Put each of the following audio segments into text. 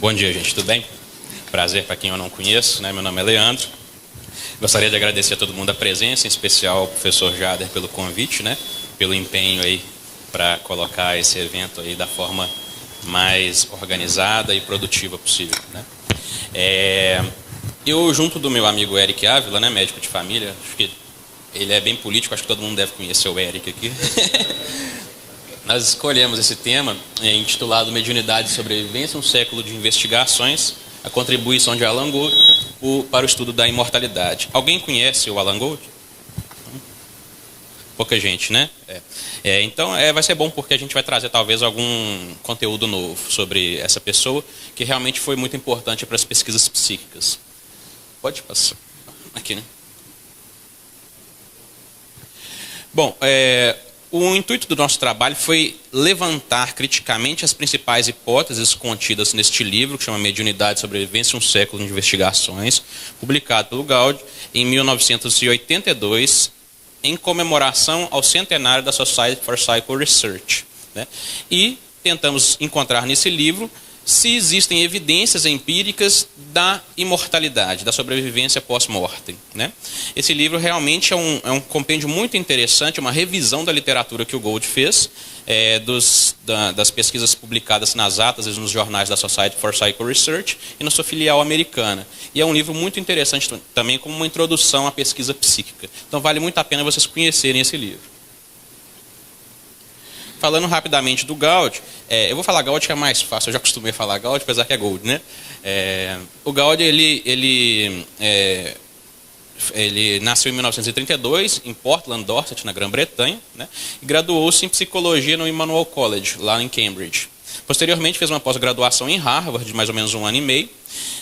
Bom dia, gente. Tudo bem? Prazer para quem eu não conheço, né? Meu nome é Leandro. Gostaria de agradecer a todo mundo a presença, em especial ao professor Jader pelo convite, né? Pelo empenho aí para colocar esse evento aí da forma mais organizada e produtiva possível, né? Eu, junto do meu amigo Eric Ávila, né, médico de família, acho que ele é bem político, acho que todo mundo deve conhecer o Eric aqui. Nós escolhemos esse tema intitulado Mediunidade e Sobrevivência, um século de investigações, a contribuição de Alan Gold para o estudo da imortalidade. Alguém conhece o Alan Gold? Pouca gente, né? Então vai ser bom porque a gente vai trazer talvez algum conteúdo novo sobre essa pessoa que realmente foi muito importante para as pesquisas psíquicas. Pode passar. Aqui, né? Bom, o intuito do nosso trabalho foi levantar criticamente as principais hipóteses contidas neste livro, que chama Mediunidade e Sobrevivência, um século de investigações, publicado pelo Gould em 1982, em comemoração ao centenário da Society for Psycho Research, né? E tentamos encontrar nesse livro se existem evidências empíricas da imortalidade, da sobrevivência pós-mortem, né? Esse livro realmente é um compêndio muito interessante, uma revisão da literatura que o Gould fez, das pesquisas publicadas nas atas e nos jornais da Society for Psycho Research e na sua filial americana. E é um livro muito interessante também como uma introdução à pesquisa psíquica. Então vale muito a pena vocês conhecerem esse livro. Falando rapidamente do Gould, eu vou falar Gould que é mais fácil, eu já acostumei a falar Gould, apesar que é Gould, né? O Gould, ele nasceu em 1932, em Portland, Dorset, na Grã-Bretanha, né? E graduou-se em Psicologia no Emmanuel College, lá em Cambridge. Posteriormente fez uma pós-graduação em Harvard, de mais ou menos 1 ano e meio,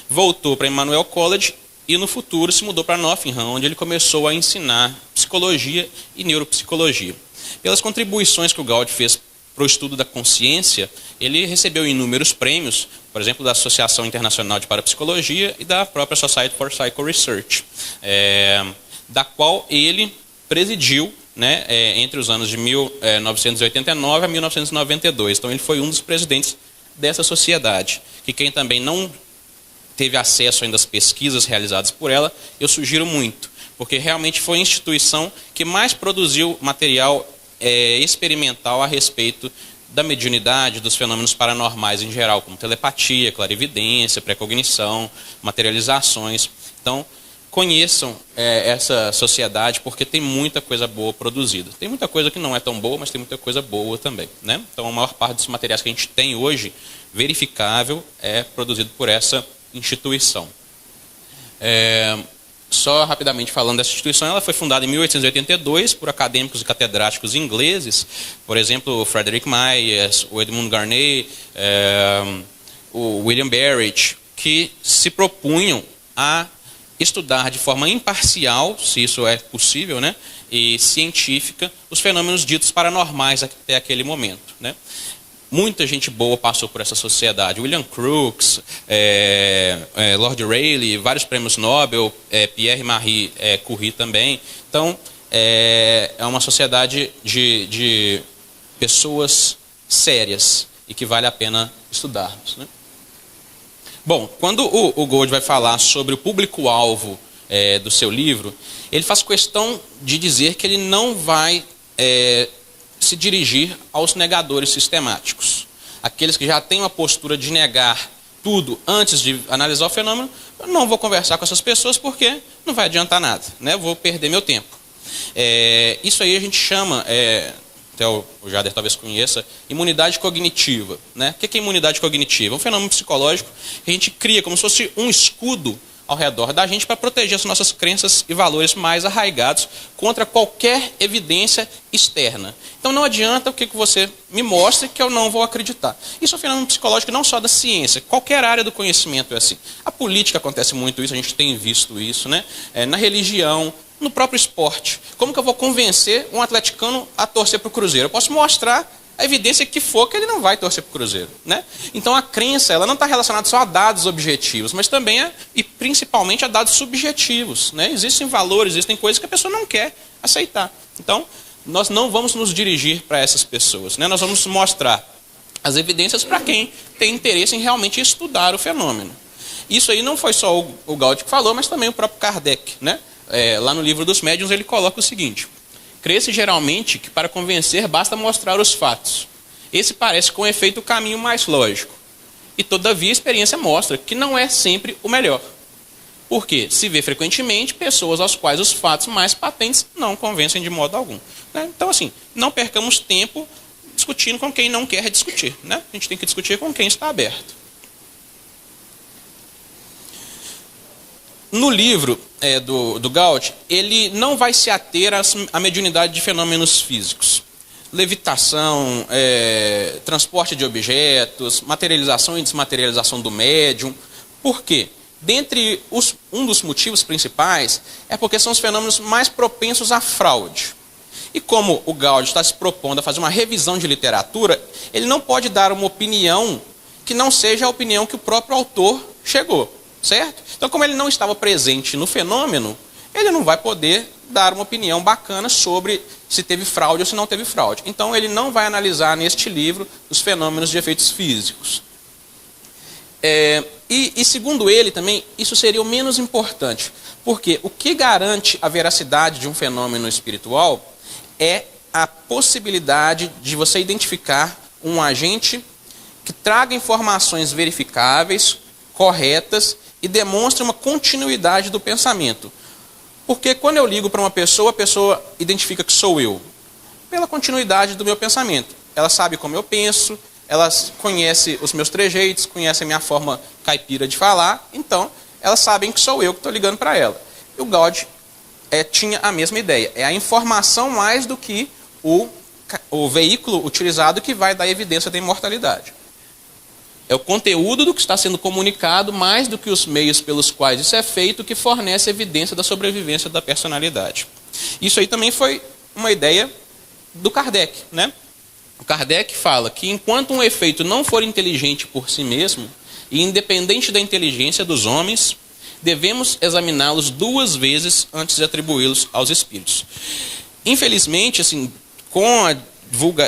voltou para Emmanuel College e no futuro se mudou para Nottingham, onde ele começou a ensinar Psicologia e Neuropsicologia. Pelas contribuições que o Gould fez para o estudo da consciência, ele recebeu inúmeros prêmios, por exemplo, da Associação Internacional de Parapsicologia e da própria Society for Psycho Research, da qual ele presidiu, né, entre os anos de 1989 a 1992. Então ele foi um dos presidentes dessa sociedade, que quem também não teve acesso ainda às pesquisas realizadas por ela, eu sugiro muito, porque realmente foi a instituição que mais produziu material experimental a respeito da mediunidade, dos fenômenos paranormais em geral, como telepatia, clarividência, precognição, materializações. Então, conheçam essa sociedade, porque tem muita coisa boa produzida. Tem muita coisa que não é tão boa, mas tem muita coisa boa também, né? Então, a maior parte dos materiais que a gente tem hoje, verificável, é produzido por essa instituição. Só rapidamente falando dessa instituição, ela foi fundada em 1882 por acadêmicos e catedráticos ingleses, por exemplo, o Frederick Myers, o Edmund Garney, o William Barrett, que se propunham a estudar de forma imparcial, se isso é possível, né, e científica, os fenômenos ditos paranormais até aquele momento, né? Muita gente boa passou por essa sociedade. William Crookes, Lord Rayleigh, vários prêmios Nobel, Pierre Marie Curie também. Então, é uma sociedade de pessoas sérias e que vale a pena estudarmos, né? Bom, quando o Gould vai falar sobre o público-alvo do seu livro, ele faz questão de dizer que ele não vai se dirigir aos negadores sistemáticos. Aqueles que já têm uma postura de negar tudo antes de analisar o fenômeno, eu não vou conversar com essas pessoas porque não vai adiantar nada, né? Eu vou perder meu tempo. Isso aí a gente chama, até o Jader talvez conheça, imunidade cognitiva, né? O que é imunidade cognitiva? É um fenômeno psicológico que a gente cria como se fosse um escudo ao redor da gente para proteger as nossas crenças e valores mais arraigados contra qualquer evidência externa. Então não adianta o que você me mostre que eu não vou acreditar. Isso é um fenômeno psicológico não só da ciência, qualquer área do conhecimento é assim. A política acontece muito isso, a gente tem visto isso, né? Na religião, no próprio esporte. Como que eu vou convencer um atleticano a torcer para o Cruzeiro? Eu posso mostrar a evidência que for que ele não vai torcer para o Cruzeiro, né? Então a crença ela não está relacionada só a dados objetivos, mas também e principalmente a dados subjetivos, né? Existem valores, existem coisas que a pessoa não quer aceitar. Então nós não vamos nos dirigir para essas pessoas, né? Nós vamos mostrar as evidências para quem tem interesse em realmente estudar o fenômeno. Isso aí não foi só o Gaudi que falou, mas também o próprio Kardec, né? Lá no livro dos médiuns ele coloca o seguinte: crê-se geralmente que para convencer basta mostrar os fatos. Esse parece com efeito o caminho mais lógico. E todavia a experiência mostra que não é sempre o melhor. Porque se vê frequentemente pessoas às quais os fatos mais patentes não convencem de modo algum. Né? Então, assim, não percamos tempo discutindo com quem não quer discutir. Né? A gente tem que discutir com quem está aberto. No livro do Gaudi, ele não vai se ater à mediunidade de fenômenos físicos. Levitação, transporte de objetos, materialização e desmaterialização do médium. Por quê? Dentre um dos motivos principais é porque são os fenômenos mais propensos à fraude. E como o Gaudi está se propondo a fazer uma revisão de literatura, ele não pode dar uma opinião que não seja a opinião que o próprio autor chegou, certo? Então, como ele não estava presente no fenômeno, ele não vai poder dar uma opinião bacana sobre se teve fraude ou se não teve fraude. Então, ele não vai analisar neste livro os fenômenos de efeitos físicos. E segundo ele também, isso seria o menos importante. Porque o que garante a veracidade de um fenômeno espiritual é a possibilidade de você identificar um agente que traga informações verificáveis, corretas e demonstre uma continuidade do pensamento. Porque quando eu ligo para uma pessoa, a pessoa identifica que sou eu. Pela continuidade do meu pensamento. Ela sabe como eu penso, ela conhece os meus trejeitos, conhece a minha forma caipira de falar, então elas sabem que sou eu que estou ligando para ela. E o Gaudi tinha a mesma ideia. É a informação mais do que o veículo utilizado que vai dar evidência da imortalidade. É o conteúdo do que está sendo comunicado mais do que os meios pelos quais isso é feito que fornece evidência da sobrevivência da personalidade. Isso aí também foi uma ideia do Kardec, né? O Kardec fala que enquanto um efeito não for inteligente por si mesmo e independente da inteligência dos homens, devemos examiná-los 2 vezes antes de atribuí-los aos espíritos. Infelizmente, assim, com a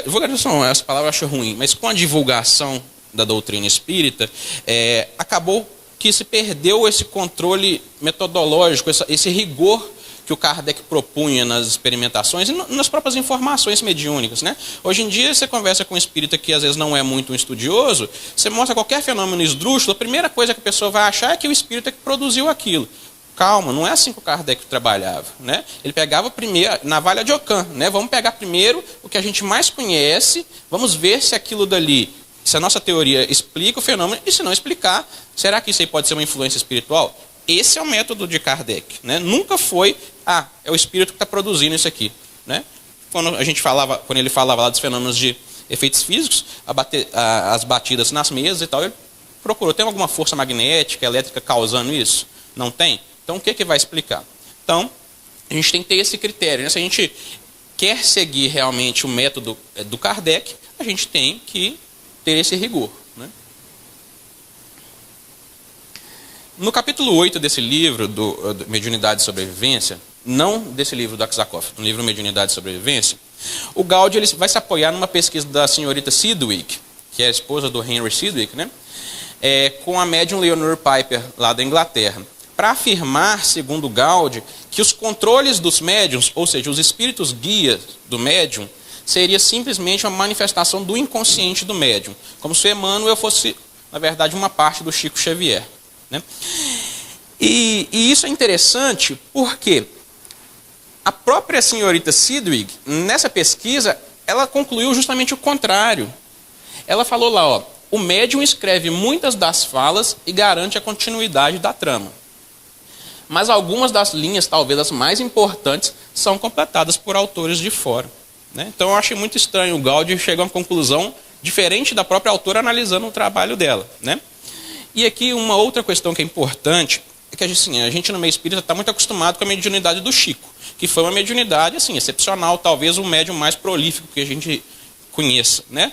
divulgação, essa palavra eu acho ruim, mas com a divulgação da doutrina espírita, acabou que se perdeu esse controle metodológico, esse rigor que o Kardec propunha nas experimentações e nas próprias informações mediúnicas. Né? Hoje em dia, você conversa com um espírita que às vezes não é muito um estudioso, você mostra qualquer fenômeno esdrúxulo, a primeira coisa que a pessoa vai achar é que o espírita que produziu aquilo. Calma, não é assim que o Kardec trabalhava. Né? Ele pegava primeiro, navalha de Ockham, né? Vamos pegar primeiro o que a gente mais conhece, vamos ver se aquilo dali, se a nossa teoria explica o fenômeno, e se não explicar, será que isso aí pode ser uma influência espiritual? Esse é o método de Kardec. Né? Nunca foi, é o espírito que está produzindo isso aqui. Né? Quando ele falava lá dos fenômenos de efeitos físicos, as batidas nas mesas e tal, ele procurou, tem alguma força magnética, elétrica causando isso? Não tem? Então o que vai explicar? Então, a gente tem que ter esse critério. Né? Se a gente quer seguir realmente o método do Kardec, a gente tem que ter esse rigor. Né? No capítulo 8 desse livro, do Mediunidade e Sobrevivência, não desse livro do Aksakoff, no livro Mediunidade e Sobrevivência, o Gaudi ele vai se apoiar numa pesquisa da senhorita Sidgwick, que é a esposa do Henry Sidgwick, né? Com a médium Leonore Piper, lá da Inglaterra, para afirmar, segundo o Gaudi, que os controles dos médiums, ou seja, os espíritos guias do médium, seria simplesmente uma manifestação do inconsciente do médium, como se Emmanuel fosse, na verdade, uma parte do Chico Xavier. Né? E isso é interessante porque a própria senhorita Sidgwick, nessa pesquisa, ela concluiu justamente o contrário. Ela falou lá, o médium escreve muitas das falas e garante a continuidade da trama. Mas algumas das linhas, talvez as mais importantes, são completadas por autores de fora. Né? Então eu achei muito estranho o Gaudi chegar a uma conclusão diferente da própria autora analisando o trabalho dela. Né? E aqui uma outra questão que é importante é que assim, a gente no meio espírita está muito acostumado com a mediunidade do Chico, que foi uma mediunidade assim, excepcional, talvez o médium mais prolífico que a gente conheça. Né?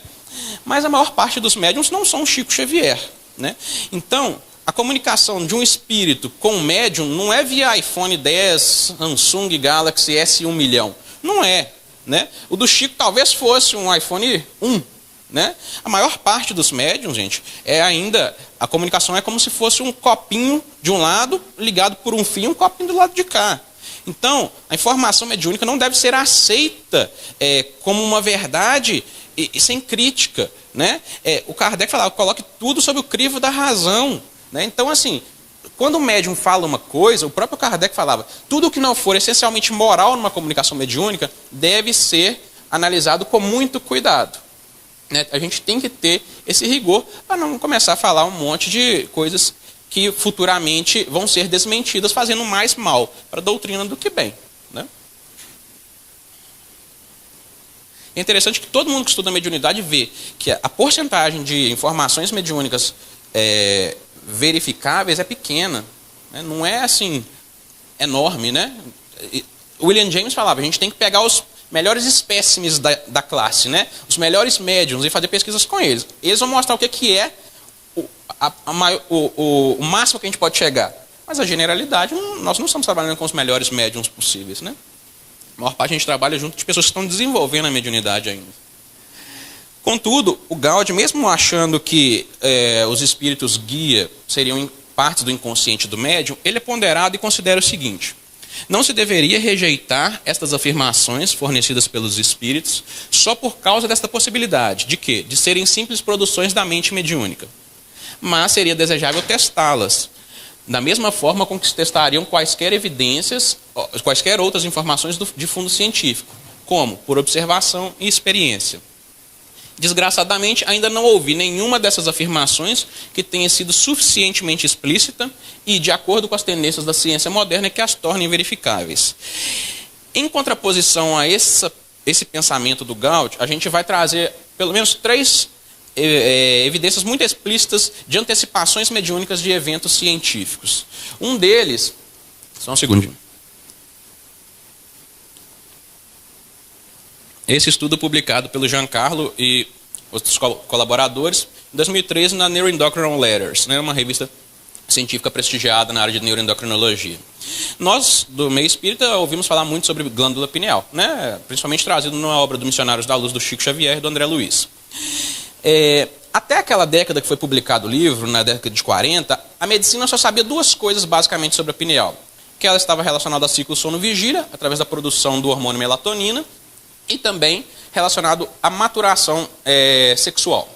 Mas a maior parte dos médiums não são Chico Xavier. Né? Então, a comunicação de um espírito com um médium não é via iPhone 10, Samsung Galaxy S1 milhão. Não é. Né? O do Chico talvez fosse um iPhone 1. né? A maior parte dos médiums, gente, a comunicação é como se fosse um copinho de um lado, ligado por um fio, e um copinho do lado de cá. Então, a informação mediúnica não deve ser aceita como uma verdade e sem crítica, né? O Kardec falava, coloque tudo sob o crivo da razão, né? Então, assim, quando o médium fala uma coisa, o próprio Kardec falava, tudo que não for essencialmente moral numa comunicação mediúnica deve ser analisado com muito cuidado, né? A gente tem que ter esse rigor para não começar a falar um monte de coisas que futuramente vão ser desmentidas, fazendo mais mal para a doutrina do que bem, né? É interessante que todo mundo que estuda mediunidade vê que a porcentagem de informações mediúnicas verificáveis é pequena, né? Não é assim enorme, né? William James falava, a gente tem que pegar os melhores espécimes da classe, né? Os melhores médiums e fazer pesquisas com eles. Eles vão mostrar o que é o máximo que a gente pode chegar. Mas a generalidade, nós não estamos trabalhando com os melhores médiums possíveis, né? A maior parte a gente trabalha junto de pessoas que estão desenvolvendo a mediunidade ainda. Contudo, o Gaudium, mesmo achando que os espíritos guia seriam partes do inconsciente do médium, ele é ponderado e considera o seguinte: não se deveria rejeitar estas afirmações fornecidas pelos espíritos só por causa desta possibilidade. De quê? De serem simples produções da mente mediúnica. Mas seria desejável testá-las, da mesma forma com que se testariam quaisquer evidências, quaisquer outras informações de fundo científico, como por observação e experiência. Desgraçadamente, ainda não ouvi nenhuma dessas afirmações que tenha sido suficientemente explícita e de acordo com as tendências da ciência moderna que as tornem verificáveis. Em contraposição a esse pensamento do Gaudium, a gente vai trazer pelo menos 3 evidências muito explícitas de antecipações mediúnicas de eventos científicos. Um deles, só um segundinho. Esse estudo publicado pelo Giancarlo e outros colaboradores em 2013 na Neuroendocrine Letters, né, uma revista científica prestigiada na área de neuroendocrinologia. Nós, do meio espírita, ouvimos falar muito sobre glândula pineal, né, principalmente trazido numa obra do Missionários da Luz do Chico Xavier e do André Luiz. Até aquela década que foi publicado o livro, na década de 40, a medicina só sabia 2 coisas basicamente sobre a pineal. Que ela estava relacionada ao ciclo sono-vigília, através da produção do hormônio melatonina, e também relacionado à maturação sexual.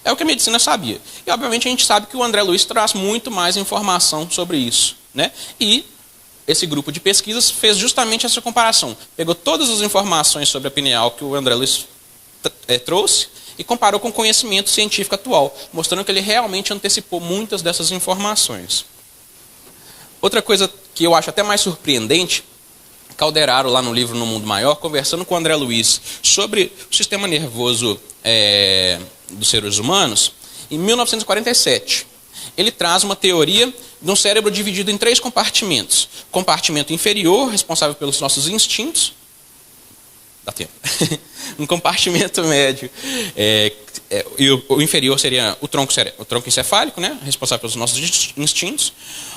É o que a medicina sabia. E, obviamente, a gente sabe que o André Luiz traz muito mais informação sobre isso, né? E esse grupo de pesquisas fez justamente essa comparação. Pegou todas as informações sobre a pineal que o André Luiz trouxe e comparou com o conhecimento científico atual, mostrando que ele realmente antecipou muitas dessas informações. Outra coisa que eu acho até mais surpreendente, Calderaro, lá no livro No Mundo Maior, conversando com o André Luiz sobre o sistema nervoso dos seres humanos, em 1947. Ele traz uma teoria de um cérebro dividido em 3 compartimentos. Compartimento inferior, responsável pelos nossos instintos. Dá tempo. Um compartimento médio. E o inferior seria o tronco encefálico, né, responsável pelos nossos instintos.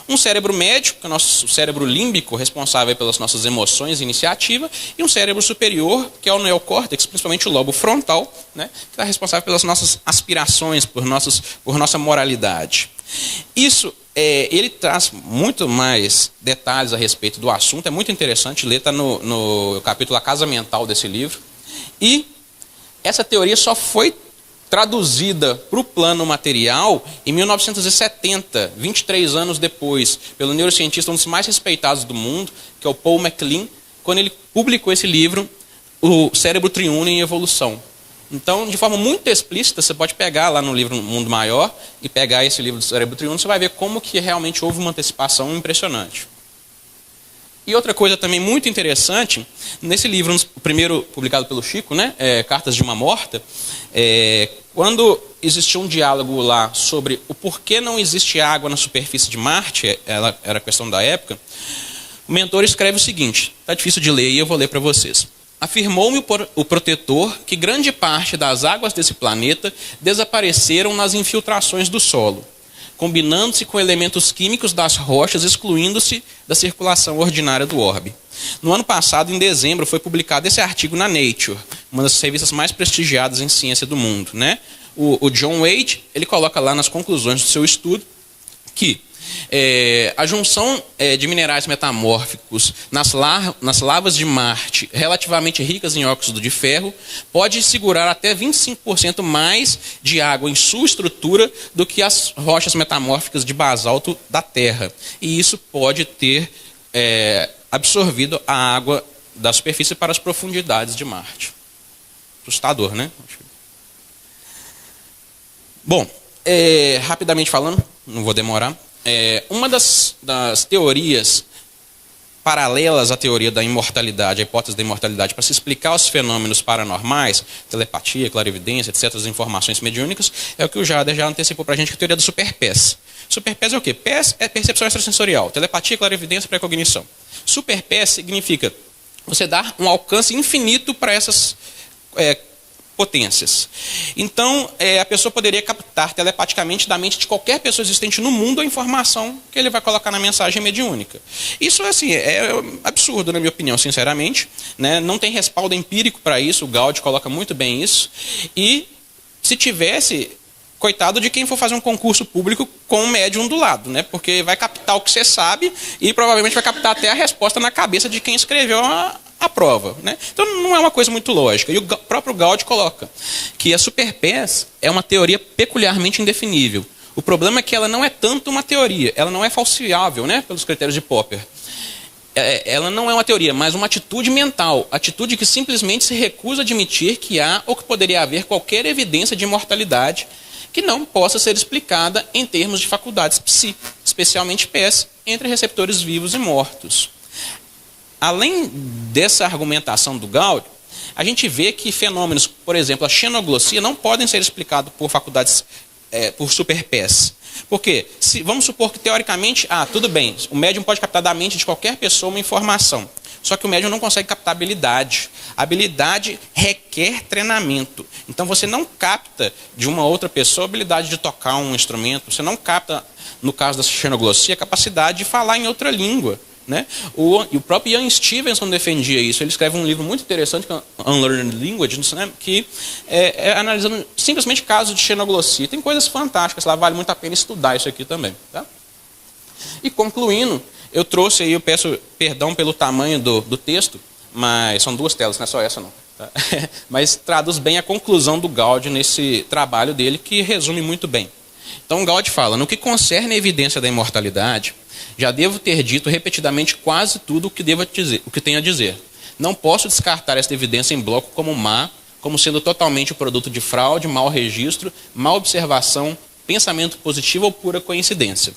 Um cérebro médio, que é o nosso cérebro límbico, responsável pelas nossas emoções e iniciativa. E um cérebro superior, que é o neocórtex, principalmente o lobo frontal, né, que está responsável pelas nossas aspirações, por nossa moralidade. Isso, ele traz muito mais detalhes a respeito do assunto, é muito interessante ler, está no capítulo A Casa Mental desse livro. E essa teoria só foi traduzida para o plano material em 1970, 23 anos depois, pelo neurocientista, um dos mais respeitados do mundo, que é o Paul MacLean, quando ele publicou esse livro, O Cérebro Triuno em Evolução. Então, de forma muito explícita, você pode pegar lá no livro Mundo Maior e pegar esse livro do Cérebro Triuno, você vai ver como que realmente houve uma antecipação impressionante. E outra coisa também muito interessante, nesse livro, o primeiro publicado pelo Chico, né, Cartas de uma Morta, quando existia um diálogo lá sobre o porquê não existe água na superfície de Marte, ela era a questão da época, o mentor escreve o seguinte, está difícil de ler e eu vou ler para vocês. Afirmou-me o protetor que grande parte das águas desse planeta desapareceram nas infiltrações do solo, combinando-se com elementos químicos das rochas, excluindo-se da circulação ordinária do orbe. No ano passado, em dezembro, foi publicado esse artigo na Nature, uma das revistas mais prestigiadas em ciência do mundo, né? O John Wade, ele coloca lá nas conclusões do seu estudo que a junção de minerais metamórficos nas lavas de Marte, relativamente ricas em óxido de ferro, pode segurar até 25% mais de água em sua estrutura do que as rochas metamórficas de basalto da Terra. E isso pode ter absorvido a água da superfície para as profundidades de Marte. Assustador, né? Bom, rapidamente falando, não vou demorar, uma das teorias paralelas à teoria da imortalidade, a hipótese da imortalidade, para se explicar os fenômenos paranormais, telepatia, clarividência, etc., as informações mediúnicas, é o que o Jader já antecipou para a gente, que é a teoria do super-PES. Super-PES é o quê? PES é percepção extrasensorial, telepatia, clarividência, precognição. Super-PES significa você dar um alcance infinito para essas potências. Então, a pessoa poderia captar telepaticamente da mente de qualquer pessoa existente no mundo a informação que ele vai colocar na mensagem mediúnica. Isso assim, é absurdo, na minha opinião, sinceramente, né? Não tem respaldo empírico para isso, o Gaudio coloca muito bem isso. E se tivesse, coitado de quem for fazer um concurso público com um médium do lado, né? Porque vai captar o que você sabe e provavelmente vai captar até a resposta na cabeça de quem escreveu a prova, né? Então não é uma coisa muito lógica. E o próprio Gaudio coloca que a super-PES é uma teoria peculiarmente indefinível. O problema é que ela não é tanto uma teoria, ela não é falsiável, né, pelos critérios de Popper. Ela não é uma teoria, mas uma atitude mental, atitude que simplesmente se recusa a admitir que há ou que poderia haver qualquer evidência de imortalidade que não possa ser explicada em termos de faculdades psi, especialmente PES, entre receptores vivos e mortos. Além dessa argumentação do Gaudio, a gente vê que fenômenos, por exemplo, a xenoglossia, não podem ser explicados por faculdades, por super-PES. Por quê? Vamos supor que, teoricamente, tudo bem, o médium pode captar da mente de qualquer pessoa uma informação. Só que o médium não consegue captar habilidade. A habilidade requer treinamento. Então, você não capta de uma outra pessoa a habilidade de tocar um instrumento. Você não capta, no caso da xenoglossia, a capacidade de falar em outra língua. Né? E o próprio Ian Stevenson defendia isso. Ele escreve um livro muito interessante, Unlearned Language, né? Que analisando simplesmente casos de xenoglossia. Tem coisas fantásticas lá, vale muito a pena estudar isso aqui também. Tá? E concluindo, eu trouxe aí, eu peço perdão pelo tamanho do texto, mas são 2 telas, não é só essa não. Tá? Mas traduz bem a conclusão do Gaudio nesse trabalho dele, que resume muito bem. Então o Gaudio fala: no que concerne a evidência da imortalidade, já devo ter dito repetidamente quase tudo o que tenho a dizer. Não posso descartar esta evidência em bloco como má, como sendo totalmente o produto de fraude, mau registro, má observação, pensamento positivo ou pura coincidência.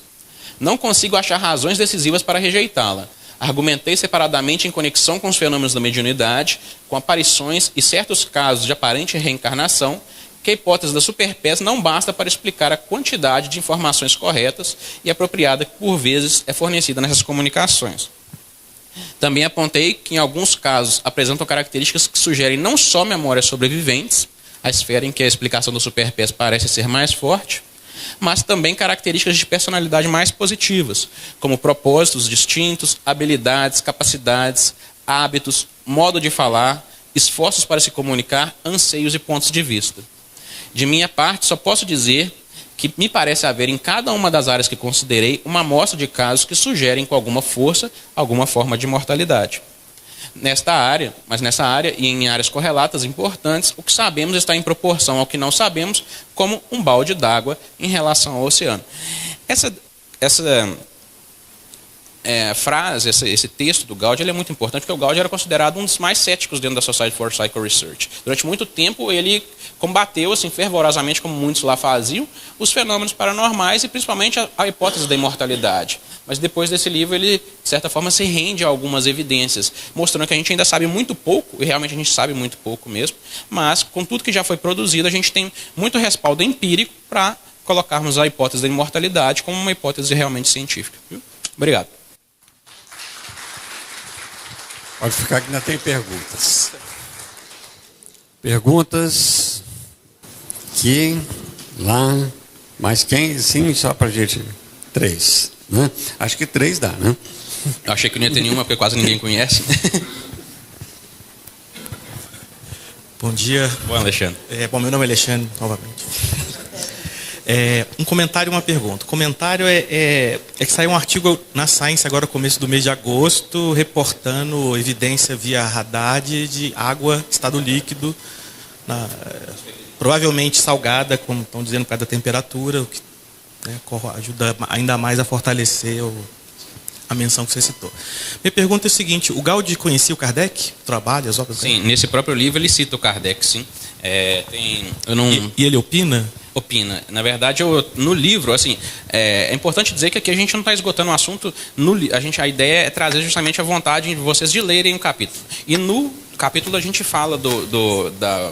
Não consigo achar razões decisivas para rejeitá-la. Argumentei separadamente em conexão com os fenômenos da mediunidade, com aparições e certos casos de aparente reencarnação, que a hipótese da super-PES não basta para explicar a quantidade de informações corretas e apropriada que, por vezes, é fornecida nessas comunicações. Também apontei que, em alguns casos, apresentam características que sugerem não só memórias sobreviventes, a esfera em que a explicação do super-PES parece ser mais forte, mas também características de personalidade mais positivas, como propósitos distintos, habilidades, capacidades, hábitos, modo de falar, esforços para se comunicar, anseios e pontos de vista. De minha parte, só posso dizer que me parece haver em cada uma das áreas que considerei uma amostra de casos que sugerem com alguma força alguma forma de imortalidade. Nessa área e em áreas correlatas importantes, o que sabemos está em proporção ao que não sabemos, como um balde d'água em relação ao oceano. Essa frase, esse texto do Gaudio, ele é muito importante, porque o Gaudio era considerado um dos mais céticos dentro da Society for Psycho Research. Durante muito tempo, ele combateu assim, fervorosamente, como muitos lá faziam, os fenômenos paranormais e principalmente a hipótese da imortalidade. Mas depois desse livro, ele, de certa forma, se rende a algumas evidências, mostrando que a gente ainda sabe muito pouco, e realmente a gente sabe muito pouco mesmo, mas com tudo que já foi produzido, a gente tem muito respaldo empírico para colocarmos a hipótese da imortalidade como uma hipótese realmente científica. Viu? Obrigado. Pode ficar que ainda tem perguntas. Perguntas aqui, lá, mas quem, sim, só para a gente, 3, né? Acho que 3 dá, né? Eu achei que não ia ter nenhuma, porque quase ninguém conhece. bom dia. Bom, Alexandre. Bom, meu nome é Alexandre, novamente. Um comentário e uma pergunta. O comentário é que saiu um artigo na Science agora, começo do mês de agosto, reportando evidência via Haddad de água, estado líquido, provavelmente salgada, como estão dizendo, por causa da temperatura, o que, né, ajuda ainda mais a fortalecer a menção que você citou. Minha pergunta é o seguinte: o Gaudi conhecia o Kardec? O trabalho, as obras? Sim, nesse próprio livro ele cita o Kardec, sim. E ele opina? Opina. Na verdade, no livro, assim, é importante dizer que aqui a gente não está esgotando o assunto. A ideia é trazer justamente a vontade de vocês de lerem o capítulo. E no capítulo a gente fala da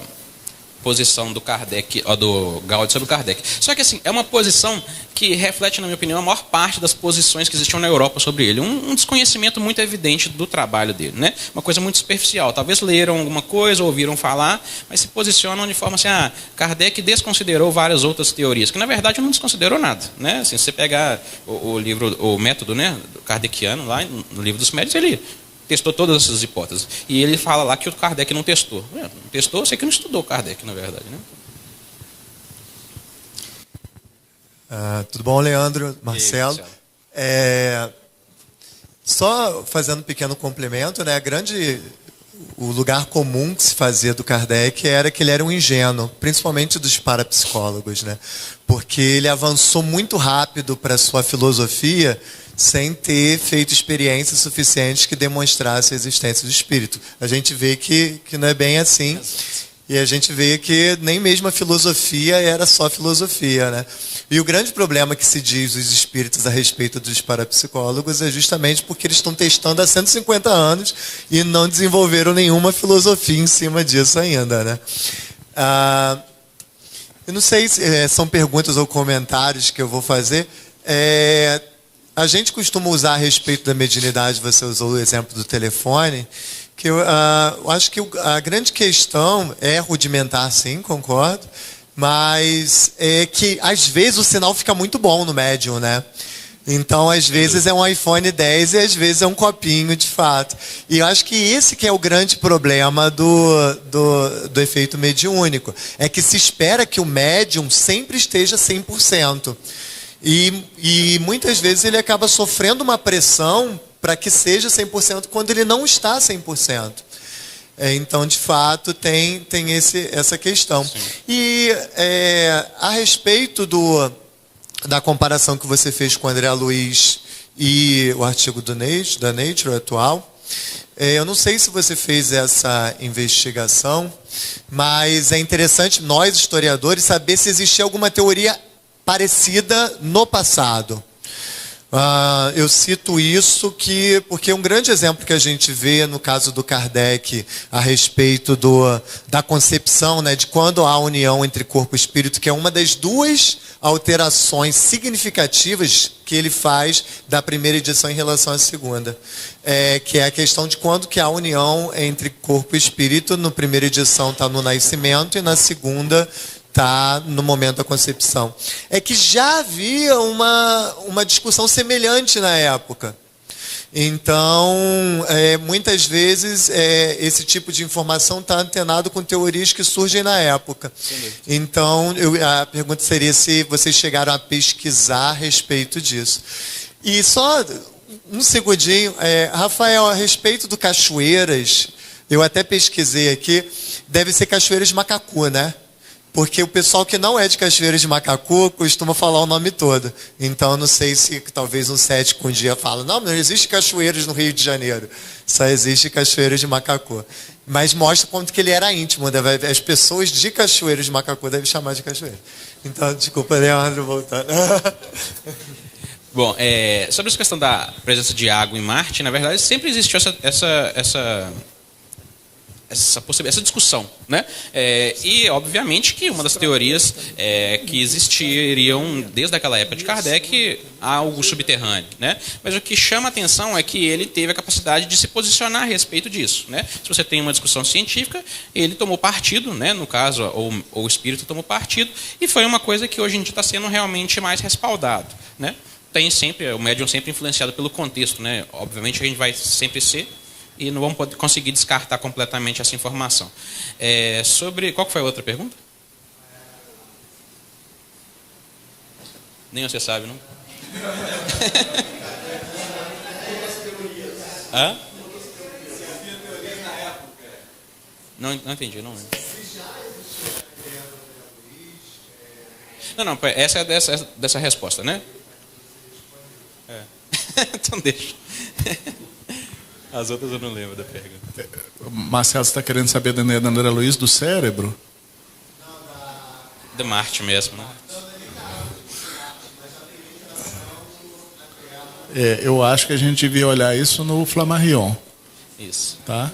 posição do Kardec, do Gaudi sobre o Kardec. Só que assim, é uma posição que reflete, na minha opinião, a maior parte das posições que existiam na Europa sobre ele. Um desconhecimento muito evidente do trabalho dele, né? Uma coisa muito superficial. Talvez leram alguma coisa, ouviram falar, mas se posicionam de forma assim, Kardec desconsiderou várias outras teorias, que na verdade não desconsiderou nada, né? Assim, se você pegar o livro, o método, né, kardeciano, lá no livro dos médios, ele testou todas essas hipóteses. E ele fala lá que o Kardec não testou. Não testou, eu sei que não estudou o Kardec, na verdade, né? Tudo bom, Leandro, Marcelo? Só fazendo um pequeno complemento, né? O lugar comum que se fazia do Kardec era que ele era um ingênuo, principalmente dos parapsicólogos, né? Porque ele avançou muito rápido para a sua filosofia sem ter feito experiências suficientes que demonstrassem a existência do espírito. A gente vê que não é bem assim. E a gente vê que nem mesmo a filosofia era só filosofia, né? E o grande problema que se diz os espíritos a respeito dos parapsicólogos é justamente porque eles estão testando há 150 anos e não desenvolveram nenhuma filosofia em cima disso ainda, né? Eu não sei se são perguntas ou comentários que eu vou fazer. A gente costuma usar a respeito da mediunidade, você usou o exemplo do telefone, que eu acho que a grande questão é rudimentar, sim, concordo, mas é que às vezes o sinal fica muito bom no médium, né? Então, às vezes é um iPhone 10 e às vezes é um copinho, de fato. E eu acho que esse que é o grande problema do efeito mediúnico. É que se espera que o médium sempre esteja 100%. E muitas vezes ele acaba sofrendo uma pressão para que seja 100% quando ele não está 100%. Então, de fato, tem essa questão. Sim. E a respeito da comparação que você fez com o André Luiz e o artigo da Nature atual, eu não sei se você fez essa investigação, mas é interessante nós, historiadores, saber se existia alguma teoria parecida no passado. Eu cito isso porque um grande exemplo que a gente vê no caso do Kardec a respeito da concepção, né, de quando há união entre corpo e espírito, que é uma das duas alterações significativas que ele faz da primeira edição em relação à segunda, que é a questão de quando que há união entre corpo e espírito. Na primeira edição está no nascimento e na segunda está no momento da concepção. É que já havia uma discussão semelhante na época. Então, muitas vezes, esse tipo de informação está antenado com teorias que surgem na época. Então, a pergunta seria se vocês chegaram a pesquisar a respeito disso. E só um segundinho, Rafael, a respeito do Cachoeiras, eu até pesquisei aqui, deve ser Cachoeiras de Macacu, né? Porque o pessoal que não é de Cachoeiras de Macacu costuma falar o nome todo. Então, não sei se talvez um cético um dia fala, não existe Cachoeiras no Rio de Janeiro. Só existe Cachoeiras de Macacu. Mas mostra quanto que ele era íntimo. As pessoas de Cachoeiras de Macacu devem chamar de Cachoeira. Então, desculpa, Leandro, voltando. Bom, sobre essa questão da presença de água em Marte, na verdade, sempre existiu essa discussão, né? E obviamente que uma das teorias que existiriam desde aquela época de Kardec algo subterrâneo, né? Mas o que chama a atenção é que ele teve a capacidade de se posicionar a respeito disso, né? Se você tem uma discussão científica, ele tomou partido, né? No caso, ou o espírito tomou partido, e foi uma coisa que hoje em dia está sendo realmente mais respaldado, né? O médium sempre influenciado pelo contexto, né? Obviamente a gente vai sempre ser e não vamos conseguir descartar completamente essa informação. Qual que foi a outra pergunta? Nem você sabe, não? Hã? Não entendi, não lembro. Não, essa é dessa resposta, né? Então deixa. As outras eu não lembro da pergunta. Marcelo, você está querendo saber da André Luiz do cérebro? De Marte mesmo, né? Eu acho que a gente devia olhar isso no Flammarion. Isso. Tá?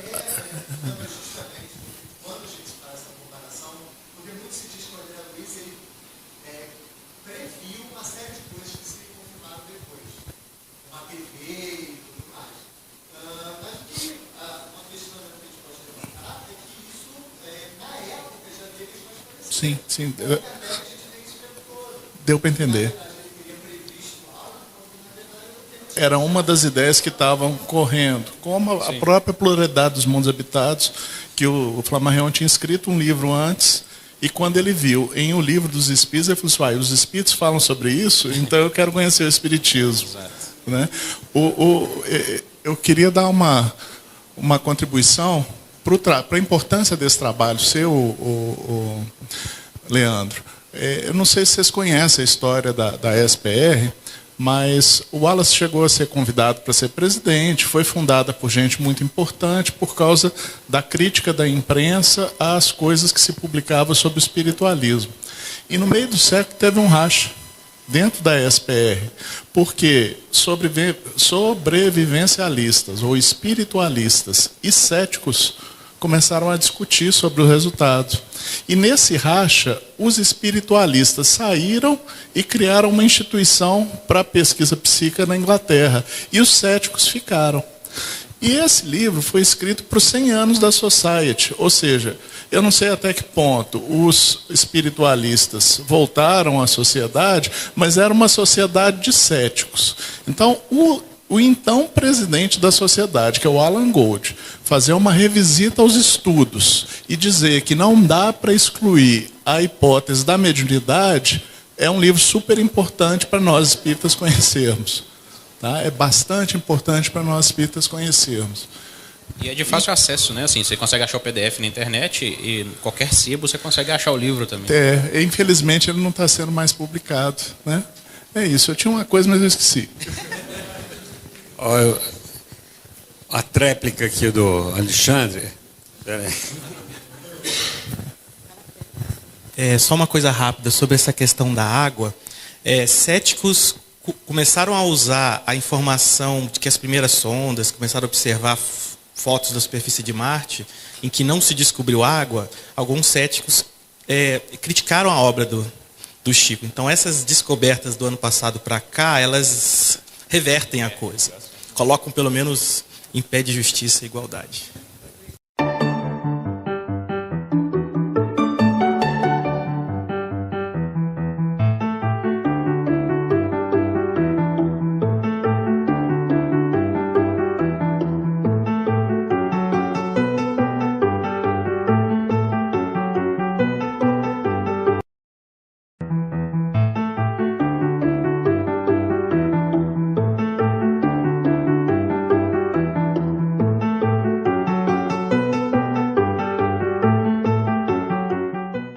Sim. Deu para entender. Era uma das ideias que estavam correndo, como a própria pluralidade dos mundos habitados, que o Flammarion tinha escrito um livro antes, e quando ele viu em O Livro dos Espíritos, ele falou assim, os Espíritos falam sobre isso, então eu quero conhecer o Espiritismo. Né? Eu queria dar uma contribuição para a importância desse trabalho seu, Leandro. Eu não sei se vocês conhecem a história da SPR, mas o Wallace chegou a ser convidado para ser presidente, foi fundada por gente muito importante por causa da crítica da imprensa às coisas que se publicavam sobre o espiritualismo. E no meio do século teve um racha dentro da SPR, porque sobrevivencialistas ou espiritualistas e céticos começaram a discutir sobre o resultado. E nesse racha, os espiritualistas saíram e criaram uma instituição para pesquisa psíquica na Inglaterra. E os céticos ficaram. E esse livro foi escrito para os 100 anos da Society. Ou seja, eu não sei até que ponto os espiritualistas voltaram à sociedade, mas era uma sociedade de céticos. Então, o então presidente da sociedade, que é o Alan Gold, fazer uma revisita aos estudos e dizer que não dá para excluir a hipótese da mediunidade, é um livro super importante para nós espíritas conhecermos. Tá? É bastante importante para nós espíritas conhecermos. E é de fácil acesso, né? Assim, você consegue achar o PDF na internet e qualquer sebo você consegue achar o livro também. Infelizmente ele não está sendo mais publicado. Né? É isso, eu tinha uma coisa, mas eu esqueci. A tréplica aqui do Alexandre. Só uma coisa rápida sobre essa questão da água. Céticos começaram a usar a informação de que as primeiras sondas começaram a observar fotos da superfície de Marte, em que não se descobriu água. Alguns céticos criticaram a obra do Chico. Então, essas descobertas do ano passado para cá, elas revertem a coisa. Colocam, pelo menos, em pé de justiça e igualdade.